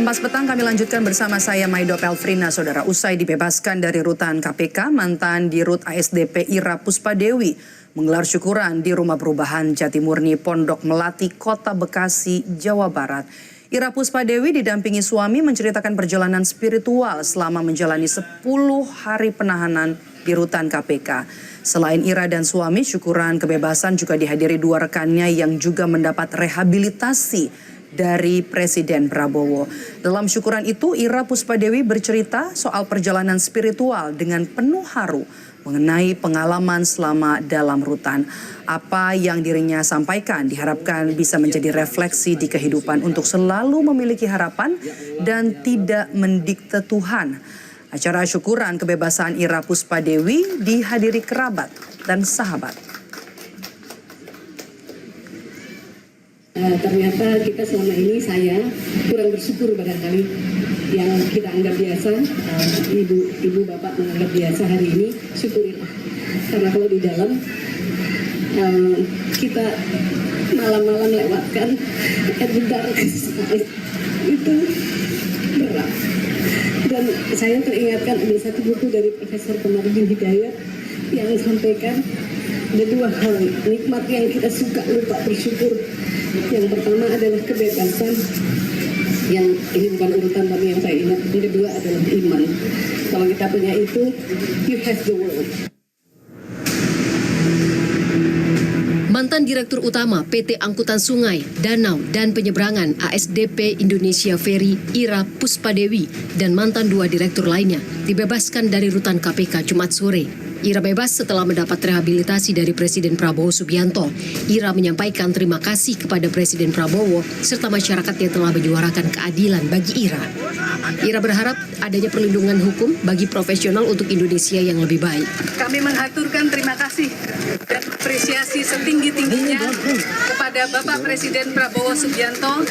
Kompas Petang kami lanjutkan bersama saya Maido Pelfrina. Saudara, usai dibebaskan dari rutan KPK, mantan Dirut ASDP Ira Puspadewi menggelar syukuran di Rumah Perubahan Jatimurni Pondok Melati, Kota Bekasi, Jawa Barat. Ira Puspadewi didampingi suami menceritakan perjalanan spiritual selama menjalani 10 hari penahanan di rutan KPK. Selain Ira dan suami, syukuran kebebasan juga dihadiri 2 rekannya yang juga mendapat rehabilitasi dari Presiden Prabowo. Dalam syukuran itu, Ira Puspadewi bercerita soal perjalanan spiritual dengan penuh haru mengenai pengalaman selama dalam rutan. Apa yang dirinya sampaikan diharapkan bisa menjadi refleksi di kehidupan untuk selalu memiliki harapan dan tidak mendikte Tuhan. Acara syukuran kebebasan Ira Puspadewi dihadiri kerabat dan sahabat. Ternyata kita selama ini, saya kurang bersyukur barangkali yang kita anggap biasa, ibu bapak menganggap biasa hari ini, syukurilah. Karena kalau di dalam kita malam-malam lewatkan bentar itu berat. Dan saya teringatkan ada satu buku dari Profesor Kamarudin Hidayat yang sampaikan ada 2 hal nikmat yang kita suka lupa bersyukur. Yang pertama adalah kebebasan, yang ini bukan urutan tapi yang saya ingat. Yang kedua adalah iman. Kalau kita punya itu, you have the world. Mantan Direktur Utama PT Angkutan Sungai, Danau, dan Penyeberangan ASDP Indonesia Ferry Ira Puspadewi dan mantan 2 direktur lainnya dibebaskan dari rutan KPK Jumat sore. Ira bebas setelah mendapat rehabilitasi dari Presiden Prabowo Subianto. Ira menyampaikan terima kasih kepada Presiden Prabowo serta masyarakat yang telah menyuarakan keadilan bagi Ira. Ira berharap adanya perlindungan hukum bagi profesional untuk Indonesia yang lebih baik. Kami mengaturkan terima kasih dan apresiasi setinggi-tingginya kepada Bapak Presiden Prabowo Subianto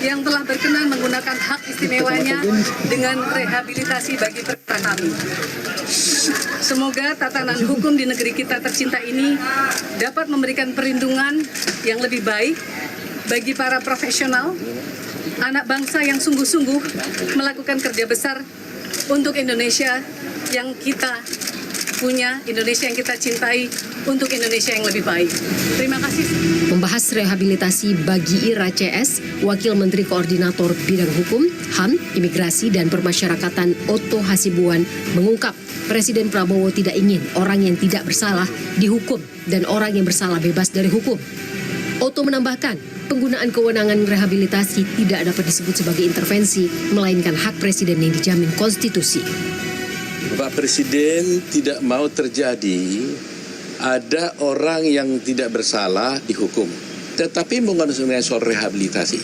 yang telah berkenan menggunakan hak istimewanya dengan rehabilitasi bagi perkara kami. Semoga tatanan hukum di negeri kita tercinta ini dapat memberikan perlindungan yang lebih baik bagi para profesional, anak bangsa yang sungguh-sungguh melakukan kerja besar untuk Indonesia yang kita punya, Indonesia yang kita cintai, untuk Indonesia yang lebih baik. Terima kasih. Membahas rehabilitasi bagi Ira CS, Wakil Menteri Koordinator Bidang Hukum, HAM, Imigrasi dan Permasyarakatan Otto Hasibuan mengungkap Presiden Prabowo tidak ingin orang yang tidak bersalah dihukum dan orang yang bersalah bebas dari hukum. Otto menambahkan, penggunaan kewenangan rehabilitasi tidak dapat disebut sebagai intervensi, melainkan hak Presiden yang dijamin konstitusi. Pak Presiden tidak mau terjadi ada orang yang tidak bersalah dihukum. Tetapi mengenai soal rehabilitasi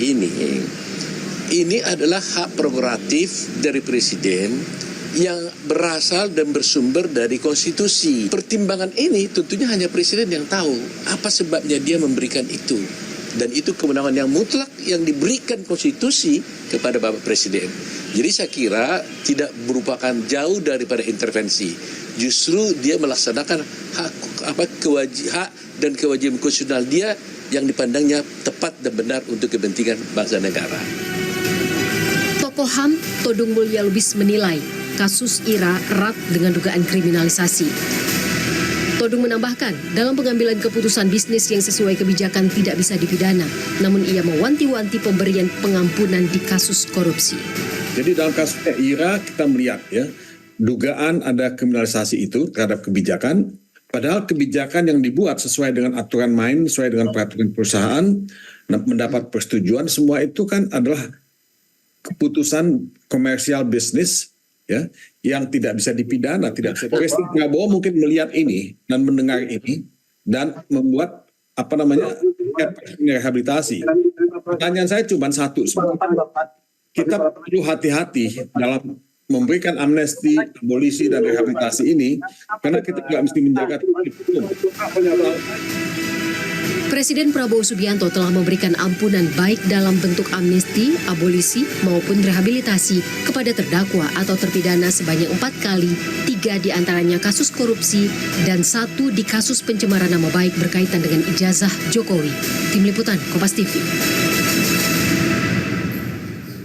ini adalah hak prerogatif dari Presiden yang berasal dan bersumber dari konstitusi. Pertimbangan ini tentunya hanya Presiden yang tahu apa sebabnya dia memberikan itu. Dan itu kewenangan yang mutlak yang diberikan konstitusi kepada Bapak Presiden. Jadi saya kira tidak merupakan jauh daripada intervensi. Justru dia melaksanakan hak dan kewajiban konstitusional dia yang dipandangnya tepat dan benar untuk kepentingan bangsa negara. Tokoh HAM Todung Mulya Lubis menilai kasus Ira erat dengan dugaan kriminalisasi. Todung menambahkan, dalam pengambilan keputusan bisnis yang sesuai kebijakan tidak bisa dipidana, namun ia mewanti-wanti pemberian pengampunan di kasus korupsi. Jadi dalam kasus Ira kita melihat ya, dugaan ada kriminalisasi itu terhadap kebijakan, padahal kebijakan yang dibuat sesuai dengan aturan main, sesuai dengan peraturan perusahaan, mendapat persetujuan, semua itu kan adalah keputusan komersial bisnis ya, yang tidak bisa dipidana, tidak bisa. Presiden Prabowo mungkin melihat ini dan mendengar ini dan membuat rehabilitasi. Pertanyaan saya cuma satu, kita perlu hati-hati dalam memberikan amnesti, abolisi dan rehabilitasi ini karena kita juga mesti menjaga hukum. Presiden Prabowo Subianto telah memberikan ampunan baik dalam bentuk amnesti, abolisi, maupun rehabilitasi kepada terdakwa atau terpidana sebanyak 4 kali, 3 diantaranya kasus korupsi, dan 1 di kasus pencemaran nama baik berkaitan dengan ijazah Jokowi. Tim Liputan, Kompas TV.